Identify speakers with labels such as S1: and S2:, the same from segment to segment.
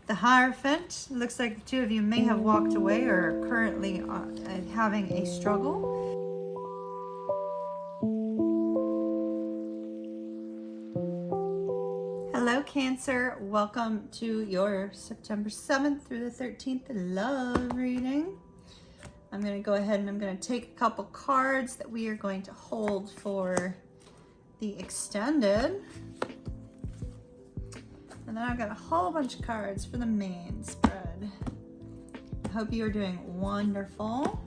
S1: The Hierophant. Looks like the two of you may have walked away or are currently having a struggle. Hello, Cancer. Welcome to your September 7th through the 13th love reading. I'm going to go ahead and I'm going to take a couple cards that we are going to hold for the extended. And then I've got a whole bunch of cards for the main spread. I hope you are doing wonderful. All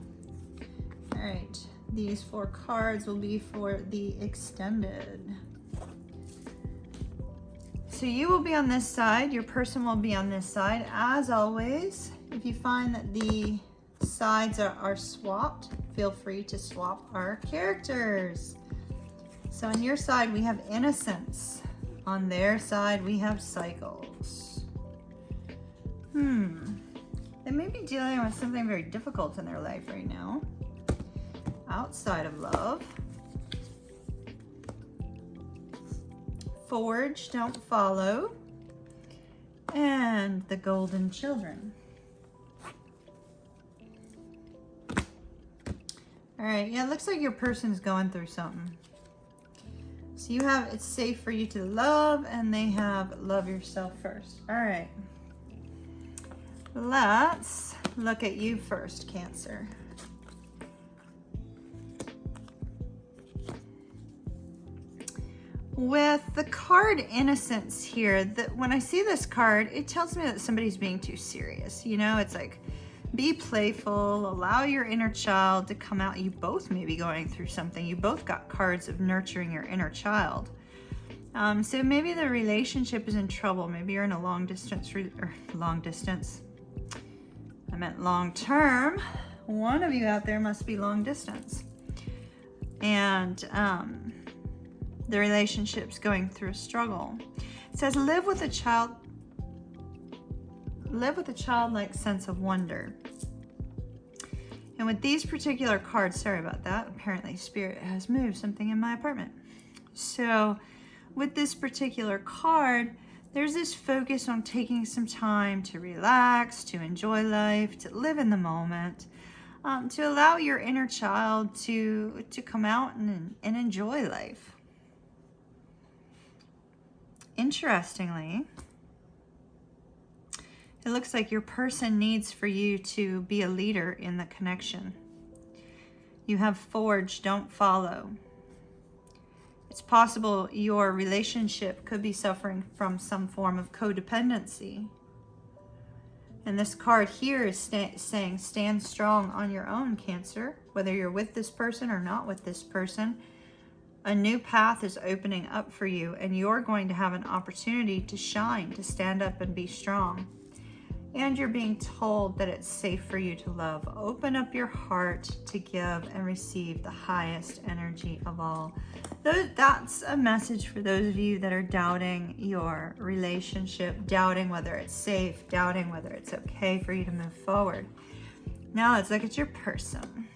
S1: right, these 4 cards will be for the extended. So you will be on this side, your person will be on this side. As always, if you find that the sides are swapped, feel free to swap our characters. So on your side, we have innocence. On their side, we have cycles. They may be dealing with something very difficult in their life right now, outside of love. Forge, don't follow. And the golden children. All right, yeah, it looks like your person's going through something. So you have, it's safe for you to love, and they have love yourself first. All right. Let's look at you first, Cancer. With the card Innocence here, when I see this card, it tells me that somebody's being too serious. You know, it's like, be playful, allow your inner child to come out. You both may be going through something. You both got cards of nurturing your inner child. So maybe the relationship is in trouble. Maybe you're in a long distance. I meant long term. One of you out there must be long distance. And the relationship's going through a struggle. It says live with a childlike sense of wonder. And with these particular cards, sorry about that, apparently Spirit has moved something in my apartment. So with this particular card, there's this focus on taking some time to relax, to enjoy life, to live in the moment, to allow your inner child to come out and enjoy life. Interestingly, it looks like your person needs for you to be a leader in the connection. You have Forge, don't follow. It's possible your relationship could be suffering from some form of codependency. And this card here is saying stand strong on your own, Cancer. Whether you're with this person or not with this person, a new path is opening up for you, and you're going to have an opportunity to shine, to stand up and be strong. And you're being told that it's safe for you to love. Open up your heart to give and receive the highest energy of all. That's a message for those of you that are doubting your relationship, doubting whether it's safe, doubting whether it's okay for you to move forward. Now let's look at your person.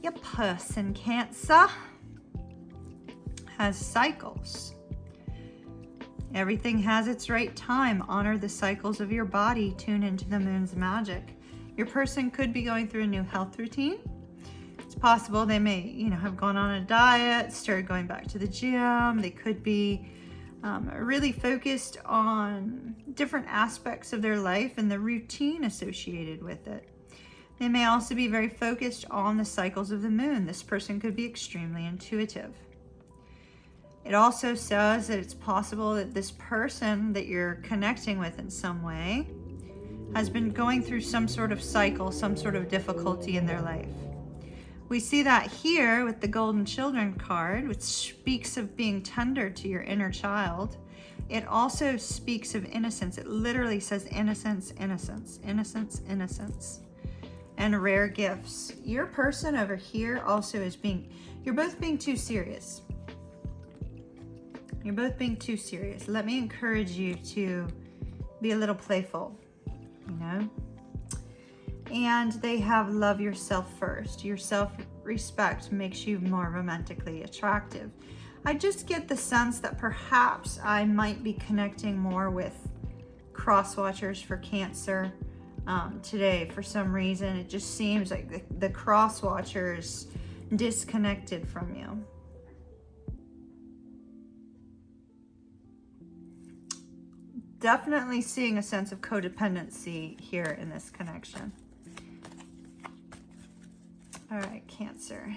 S1: Your person, Cancer, has cycles. Everything has its right time. Honor the cycles of your body. Tune into the moon's magic. Your person could be going through a new health routine. It's possible they may, have gone on a diet, started going back to the gym. They could be really focused on different aspects of their life and the routine associated with it. They may also be very focused on the cycles of the moon. This person could be extremely intuitive. It also says that it's possible that this person that you're connecting with in some way has been going through some sort of cycle, some sort of difficulty in their life. We see that here with the Golden Children card, which speaks of being tender to your inner child. It also speaks of innocence. It literally says innocence, innocence, innocence, innocence, and rare gifts. Your person over here also is you're both being too serious. You're both being too serious. Let me encourage you to be a little playful, And they have love yourself first. Your self-respect makes you more romantically attractive. I just get the sense that perhaps I might be connecting more with cross watchers for Cancer today for some reason. It just seems like the cross watchers disconnected from you. Definitely seeing a sense of codependency here in this connection. All right, Cancer.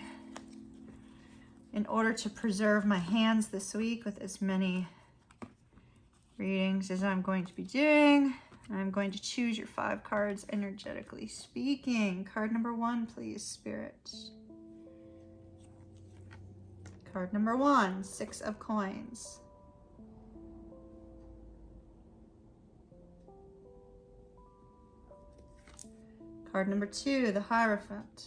S1: In order to preserve my hands this week with as many readings as I'm going to be doing, I'm going to choose your 5 cards energetically speaking. Card number 1, please, Spirit. Card number 1, 6 of Coins. Card number 2, the Hierophant.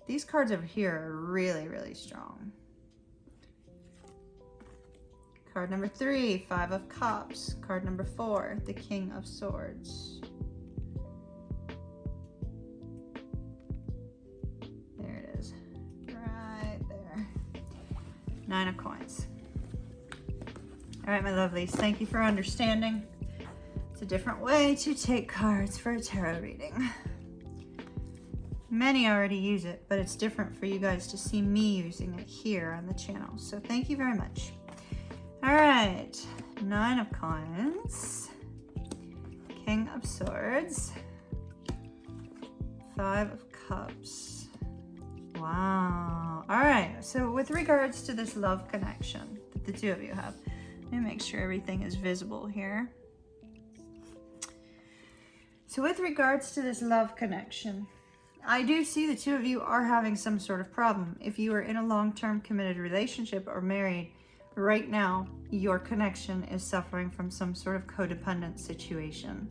S1: These cards over here are really, really strong. Card number 3, 5 of Cups. Card number 4, the King of Swords. There it is, right there. 9 of Coins. All right, my lovelies, thank you for understanding. It's a different way to take cards for a tarot reading. Many already use it, but it's different for you guys to see me using it here on the channel. So thank you very much. All right, 9 of Coins, King of Swords, 5 of Cups. Wow. All right, so with regards to this love connection that the two of you have, let me make sure everything is visible here. So with regards to this love connection, I do see the two of you are having some sort of problem. If you are in a long-term committed relationship or married, right now, your connection is suffering from some sort of codependent situation.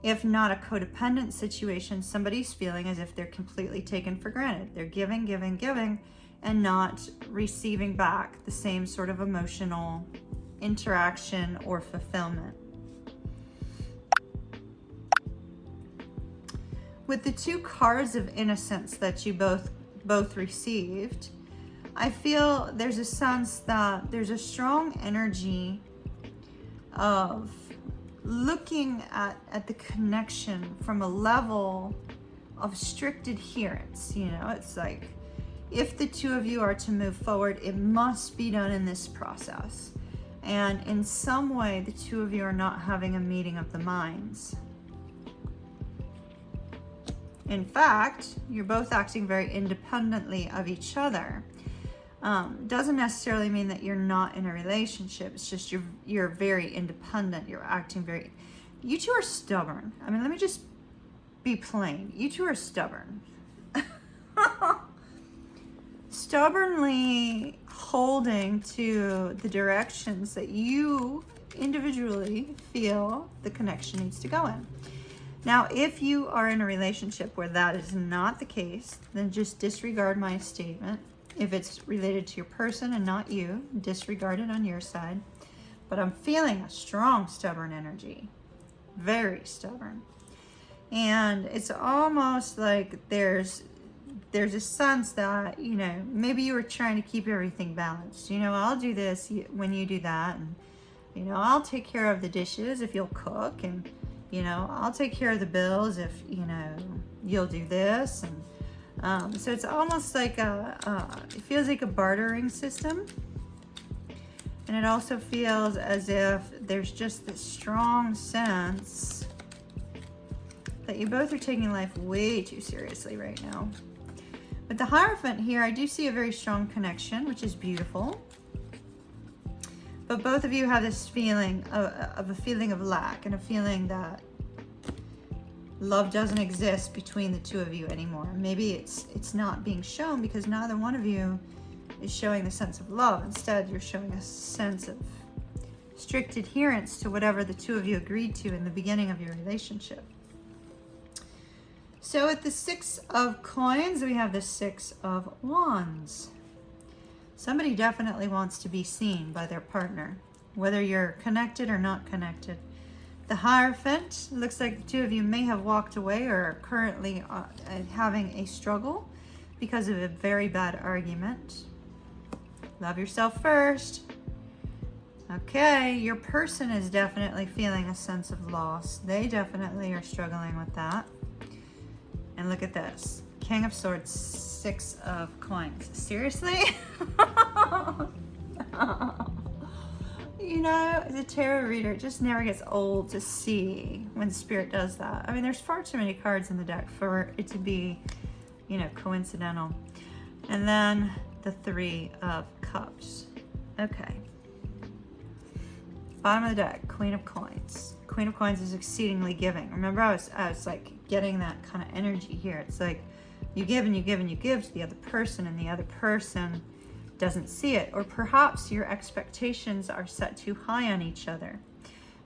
S1: If not a codependent situation, somebody's feeling as if they're completely taken for granted. They're giving, giving, giving, and not receiving back the same sort of emotional interaction or fulfillment. With the 2 cards of innocence that you both received, I feel there's a sense that there's a strong energy of looking at the connection from a level of strict adherence. You know, it's like if the two of you are to move forward, it must be done in this process. And in some way, the two of you are not having a meeting of the minds. In fact, you're both acting very independently of each other. Doesn't necessarily mean that you're not in a relationship. It's just you're very independent. You're acting very... You two are stubborn. I mean, let me just be plain. You two are stubborn. Stubbornly holding to the directions that you individually feel the connection needs to go in. Now, if you are in a relationship where that is not the case, then just disregard my statement. If it's related to your person and not you, disregard it on your side. But I'm feeling a strong, stubborn energy. Very stubborn. And it's almost like there's a sense that, you know, maybe you were trying to keep everything balanced. You know, I'll do this when you do that. And, you know, I'll take care of the dishes if you'll cook. And, you know, I'll take care of the bills if, you know, you'll do this. And so it's almost like it feels like a bartering system. And it also feels as if there's just this strong sense that you both are taking life way too seriously right now. With the Hierophant here, I do see a very strong connection, which is beautiful. But both of you have this feeling of a feeling of lack and a feeling that love doesn't exist between the two of you anymore. Maybe it's not being shown because neither one of you is showing the sense of love. Instead, you're showing a sense of strict adherence to whatever the two of you agreed to in the beginning of your relationship. So with the 6 of Coins, we have the 6 of Wands. Somebody definitely wants to be seen by their partner, whether you're connected or not connected. The Hierophant, looks like the two of you may have walked away or are currently having a struggle because of a very bad argument. Love yourself first. Okay, your person is definitely feeling a sense of loss. They definitely are struggling with that. And look at this. King of Swords, 6 of Coins. Seriously? You know, as a tarot reader, it just never gets old to see when Spirit does that. I mean, there's far too many cards in the deck for it to be, you know, coincidental. And then the 3 of Cups. Okay. Bottom of the deck, Queen of Coins. Queen of Coins is exceedingly giving. Remember, I was like getting that kind of energy here. It's like you give and you give and you give to the other person, and the other person doesn't see it. Or perhaps your expectations are set too high on each other.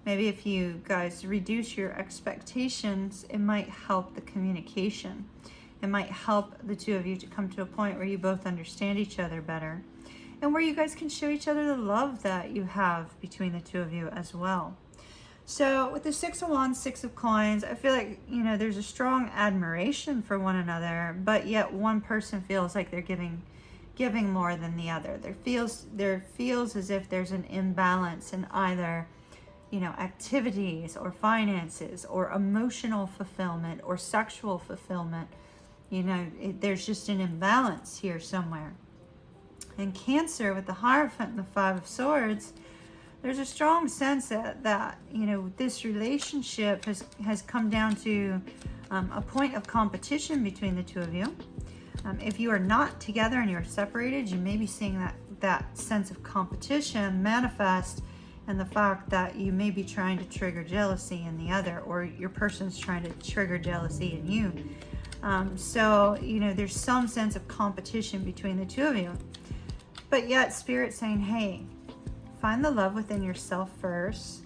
S1: Maybe if you guys reduce your expectations, it might help the communication. It might help the two of you to come to a point where you both understand each other better, and where you guys can show each other the love that you have between the two of you as well. So with the 6 of Wands, 6 of Coins, I feel like, you know, there's a strong admiration for one another, but yet one person feels like they're giving more than the other. There feels as if there's an imbalance in either, you know, activities or finances or emotional fulfillment or sexual fulfillment. You know, there's just an imbalance here somewhere. In Cancer, with the Hierophant and the 5 of Swords, there's a strong sense that you know, this relationship has come down to a point of competition between the two of you. If you are not together and you're separated, you may be seeing that sense of competition manifest in the fact that you may be trying to trigger jealousy in the other, or your person's trying to trigger jealousy in you. So, you know, there's some sense of competition between the two of you. But yet Spirit's saying, hey, find the love within yourself first.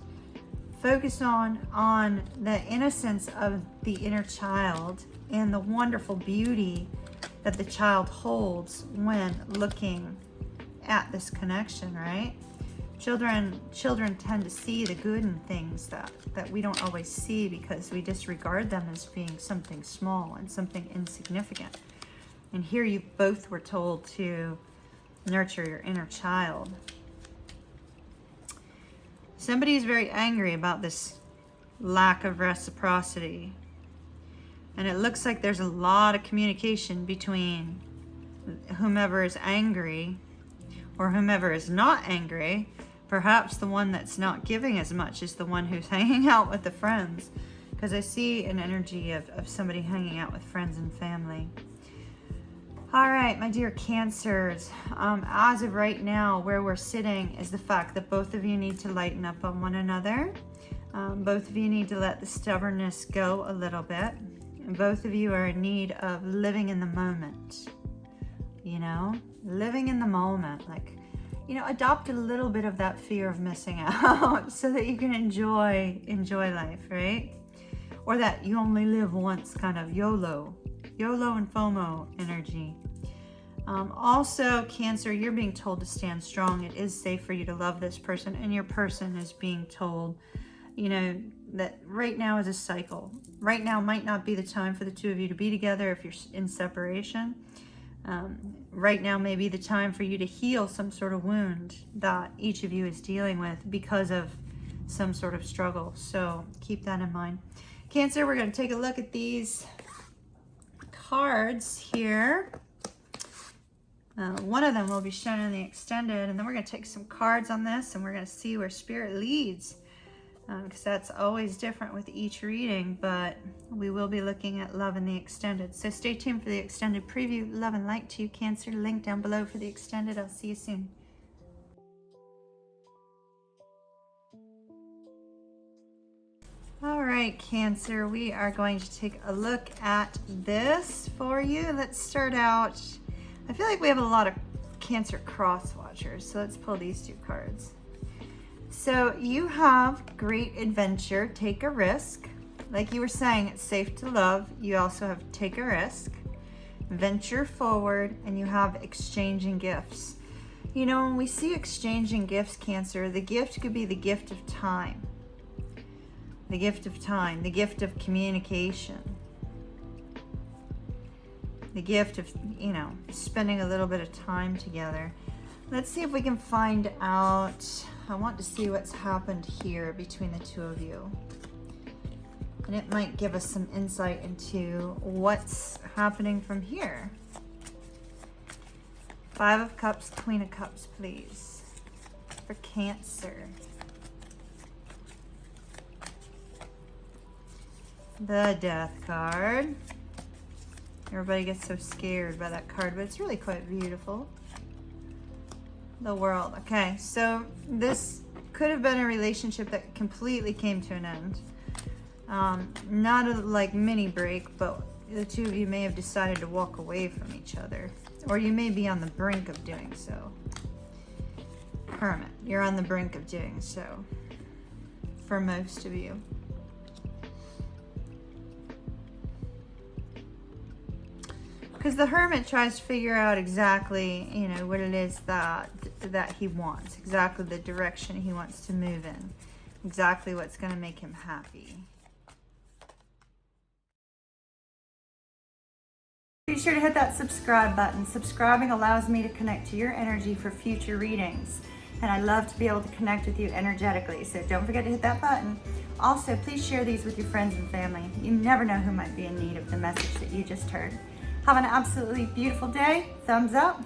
S1: Focus on the innocence of the inner child and the wonderful beauty that the child holds when looking at this connection, right? Children tend to see the good in things that we don't always see, because we disregard them as being something small and something insignificant. And here you both were told to nurture your inner child. Somebody is very angry about this lack of reciprocity. And it looks like there's a lot of communication between whomever is angry or whomever is not angry. Perhaps the one that's not giving as much is the one who's hanging out with the friends, because I see an energy of somebody hanging out with friends and family. All right, my dear Cancers, as of right now, where we're sitting is the fact that both of you need to lighten up on one another. Both of you need to let the stubbornness go a little bit. And both of you are in need of living in the moment. You know, living in the moment. Like, you know, adopt a little bit of that fear of missing out so that you can enjoy life, right? Or that you only live once kind of YOLO and FOMO energy. Also, Cancer, you're being told to stand strong. It is safe for you to love this person, and your person is being told, you know, that right now is a cycle. Right now might not be the time for the two of you to be together if you're in separation. Right now may be the time for you to heal some sort of wound that each of you is dealing with because of some sort of struggle. So keep that in mind. Cancer, we're going to take a look at these cards here. One of them will be shown in the extended, and then we're going to take some cards on this, and we're going to see where Spirit leads, because that's always different with each reading, but we will be looking at love in the extended. So stay tuned for the extended preview. Love and light to you, Cancer. Link down below for the extended. I'll see you soon. All right, Cancer, we are going to take a look at this for you. Let's start out. I feel like we have a lot of Cancer cross watchers, so let's pull these two cards. So you have great adventure, take a risk. Like you were saying, it's safe to love. You also have take a risk, venture forward, and you have exchanging gifts. You know, when we see exchanging gifts, Cancer, the gift could be the gift of time. The gift of time, the gift of communication. The gift of, you know, spending a little bit of time together. Let's see if we can find out I want to see what's happened here between the two of you. And it might give us some insight into what's happening from here. 5 of Cups, Queen of Cups, please. For Cancer. The Death card. Everybody gets so scared by that card, but it's really quite beautiful. The World. Okay, so this could have been a relationship that completely came to an end. Not a like mini break, but the two of you may have decided to walk away from each other, or you may be on the brink of doing so. Hermit, you're on the brink of doing so for most of you. Because the Hermit tries to figure out exactly, you know, what it is that he wants, exactly the direction he wants to move in, exactly what's going to make him happy. Be sure to hit that subscribe button. Subscribing allows me to connect to your energy for future readings. And I love to be able to connect with you energetically. So don't forget to hit that button. Also, please share these with your friends and family. You never know who might be in need of the message that you just heard. Have an absolutely beautiful day. Thumbs up.